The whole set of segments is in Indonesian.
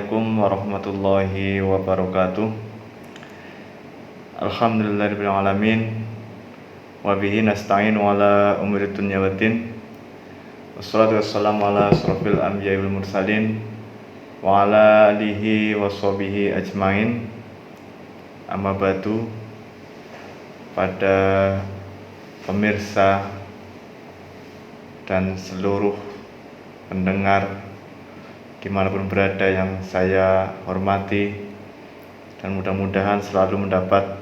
Assalamualaikum warahmatullahi wabarakatuh. Alhamdulillahirabbil alamin. Wa bihi nasta'inu ala umuri dunya waddin. Wassalatu wassalamu ala asrofil anbiya'i wal mursalin wa ala alihi wa sahbihi ajmain. Amma ba'du. Pada pemirsa dan seluruh pendengar dimanapun berada yang saya hormati, dan mudah-mudahan selalu mendapat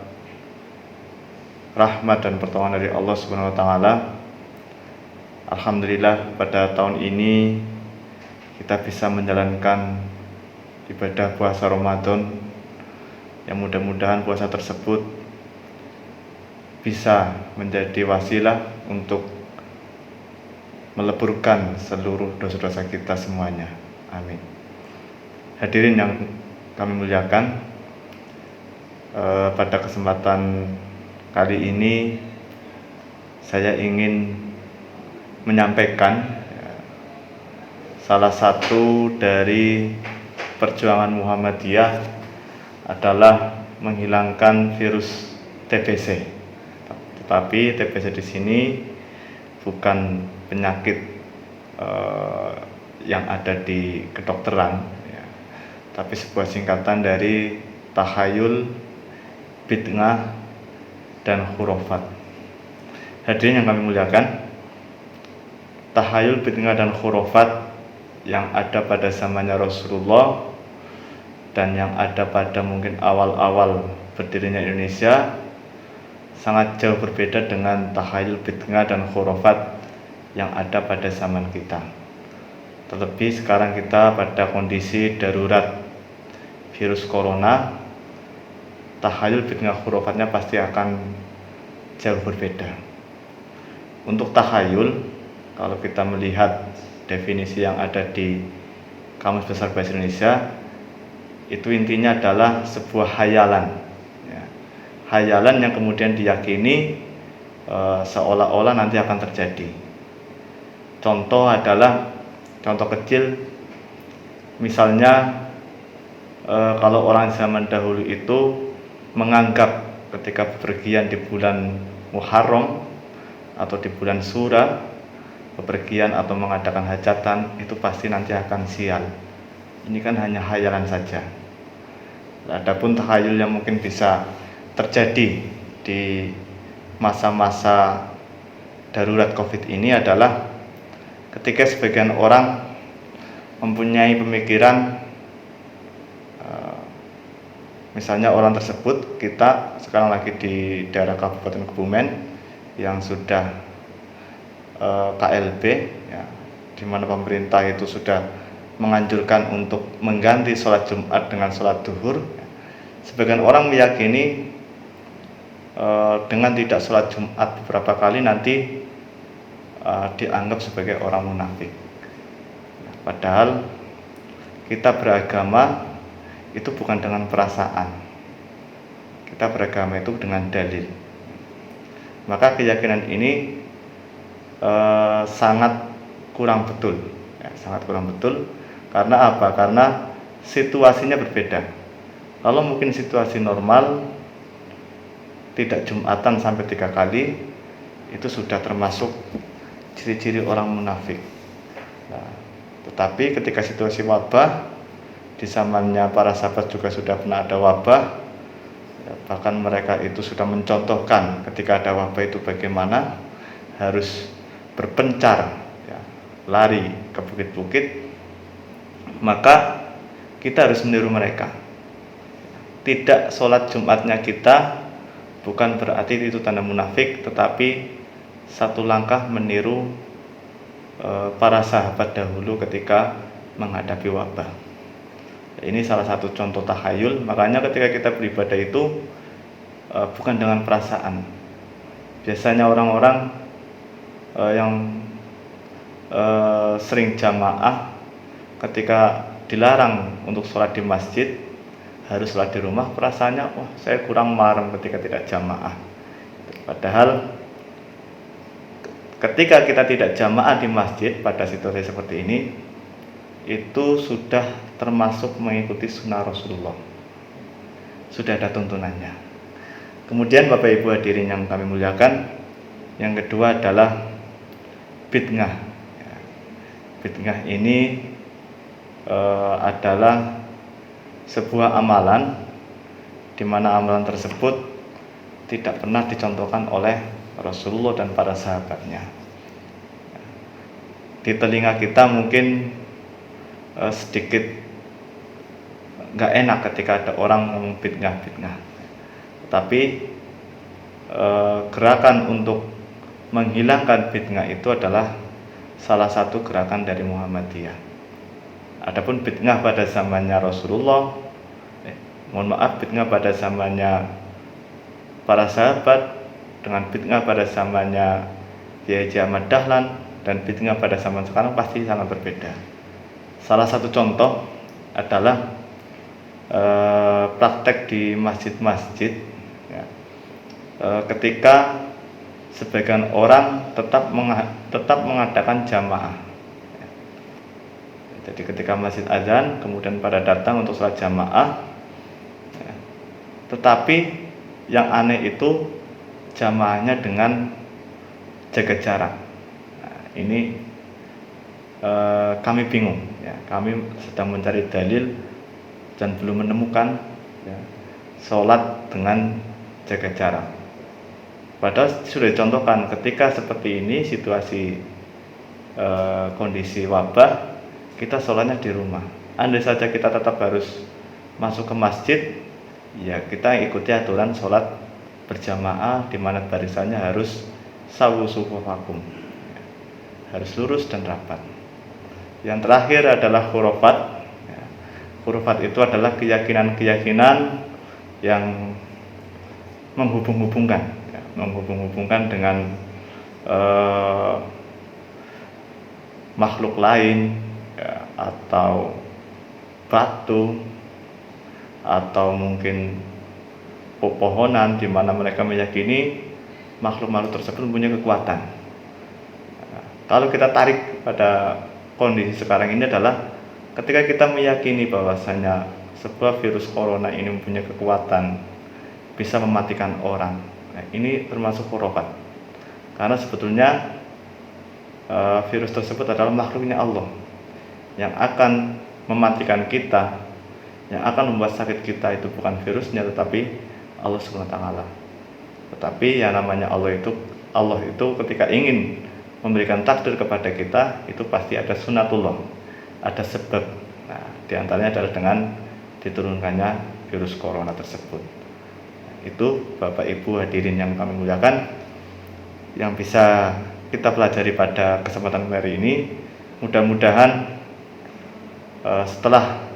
rahmat dan pertolongan dari Allah Subhanahu wa taala. Alhamdulillah, pada tahun ini kita bisa menjalankan ibadah puasa Ramadan, yang mudah-mudahan puasa tersebut bisa menjadi wasilah untuk meleburkan seluruh dosa-dosa kita semuanya. Amin. Hadirin yang kami muliakan, pada kesempatan kali ini saya ingin menyampaikan salah satu dari perjuangan Muhammadiyah adalah menghilangkan virus TBC. Tetapi TBC di sini bukan penyakit yang ada di kedokteran, ya, tapi sebuah singkatan dari tahayul, bid'ah, dan khurafat. Hadirin yang kami muliakan, tahayul, bid'ah, dan khurafat yang ada pada zamannya Rasulullah dan yang ada pada mungkin awal-awal berdirinya Indonesia sangat jauh berbeda dengan tahayul, bid'ah, dan khurafat yang ada pada zaman kita. Terlebih sekarang kita pada kondisi darurat virus corona, tahayul, bid'ah, khurafatnya pasti akan jauh berbeda. Untuk tahayul, kalau kita melihat definisi yang ada di Kamus Besar Bahasa Indonesia, itu intinya adalah sebuah hayalan, ya. Hayalan yang kemudian diyakini seolah-olah nanti akan terjadi. Contoh kecil, misalnya kalau orang zaman dahulu itu menganggap ketika bepergian di bulan Muharram atau di bulan Sura, bepergian atau mengadakan hajatan itu pasti nanti akan sial. Ini kan hanya hayalan saja. Adapun tahayul yang mungkin bisa terjadi di masa-masa darurat Covid ini adalah ketika sebagian orang mempunyai pemikiran, misalnya orang tersebut, kita sekarang lagi di daerah Kabupaten Kebumen yang sudah KLB, ya, di mana pemerintah itu sudah menganjurkan untuk mengganti sholat Jumat dengan sholat duhur. Sebagian orang meyakini dengan tidak sholat Jumat beberapa kali nanti dianggap sebagai orang munafik. Padahal kita beragama itu bukan dengan perasaan, kita beragama itu dengan dalil. Maka keyakinan ini sangat kurang betul, ya, sangat kurang betul. Karena apa? Karena situasinya berbeda. Kalau mungkin situasi normal, tidak Jumatan sampai 3 kali, itu sudah termasuk ciri-ciri orang munafik. Nah, tetapi ketika situasi wabah, di zamannya para sahabat juga sudah pernah ada wabah, ya, bahkan mereka itu sudah mencontohkan ketika ada wabah itu bagaimana harus berpencar, ya, lari ke bukit-bukit. Maka kita harus meniru mereka. Tidak sholat Jumatnya kita bukan berarti itu tanda munafik, tetapi satu langkah meniru para sahabat dahulu ketika menghadapi wabah. Ini salah satu contoh tahayul. Makanya ketika kita beribadah itu bukan dengan perasaan. Biasanya orang-orang yang sering jamaah, ketika dilarang untuk sholat di masjid, harus sholat di rumah, perasaannya, wah, saya kurang marem ketika tidak jamaah. Padahal ketika kita tidak jamaah di masjid pada situasi seperti ini, itu sudah termasuk mengikuti sunnah Rasulullah, sudah ada tuntunannya. Kemudian Bapak Ibu hadirin yang kami muliakan, yang kedua adalah bid'ah. Bid'ah ini adalah sebuah amalan di mana amalan tersebut tidak pernah dicontohkan oleh Rasulullah dan para sahabatnya. Di telinga kita mungkin sedikit nggak enak ketika ada orang ngomong bid'ah. Tapi gerakan untuk menghilangkan bid'ah itu adalah salah satu gerakan dari Muhammadiyah. Adapun bid'ah pada zamannya Rasulullah, bid'ah pada zamannya para sahabat dengan bid'ah pada zamannya Kiai Haji Ahmad Dahlan dan bid'ah pada zaman sekarang pasti sangat berbeda. Salah satu contoh adalah praktek di masjid-masjid, ya, ketika sebagian orang tetap mengadakan jamaah. Jadi ketika masjid azan, kemudian pada datang untuk sholat jamaah, ya, tetapi yang aneh itu jamaahnya dengan jaga jarak. Nah, ini kami bingung, ya. Kami sedang mencari dalil dan belum menemukan, ya, sholat dengan jaga jarak. Padahal sudah dicontohkan ketika seperti ini situasi kondisi wabah, kita sholatnya di rumah. Andai saja kita tetap harus masuk ke masjid, ya kita ikuti aturan sholat berjamaah di mana barisannya harus sawu sufufakum, harus lurus dan rapat. Yang terakhir adalah khurafat. Khurafat itu adalah keyakinan-keyakinan yang menghubung-hubungkan dengan makhluk lain, ya, atau batu, atau mungkin pepohonan, di mana mereka meyakini makhluk-makhluk tersebut mempunyai kekuatan. Nah, kalau kita tarik pada kondisi sekarang ini adalah ketika kita meyakini bahwasanya sebuah virus corona ini mempunyai kekuatan bisa mematikan orang. Nah, ini termasuk khurafat. Karena sebetulnya virus tersebut adalah makhluknya Allah yang akan mematikan kita, yang akan membuat sakit kita itu bukan virusnya tetapi Allah SWT. Tetapi yang namanya Allah itu ketika ingin memberikan takdir kepada kita, itu pasti ada sunatullah, ada sebab. Nah, diantaranya adalah dengan diturunkannya virus corona tersebut. Itu Bapak Ibu hadirin yang kami muliakan, yang bisa kita pelajari pada kesempatan hari ini. Mudah-mudahan setelah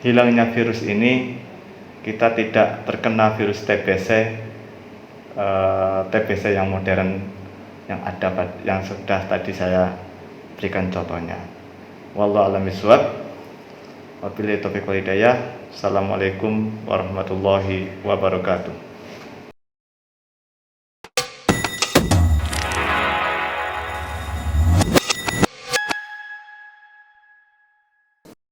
hilangnya virus ini, kita tidak terkena virus TBC yang modern yang ada, yang sudah tadi saya berikan contohnya. Wallahu a'lam bishawab. Wabillahi taufiq wal hidayah. Assalamualaikum warahmatullahi wabarakatuh.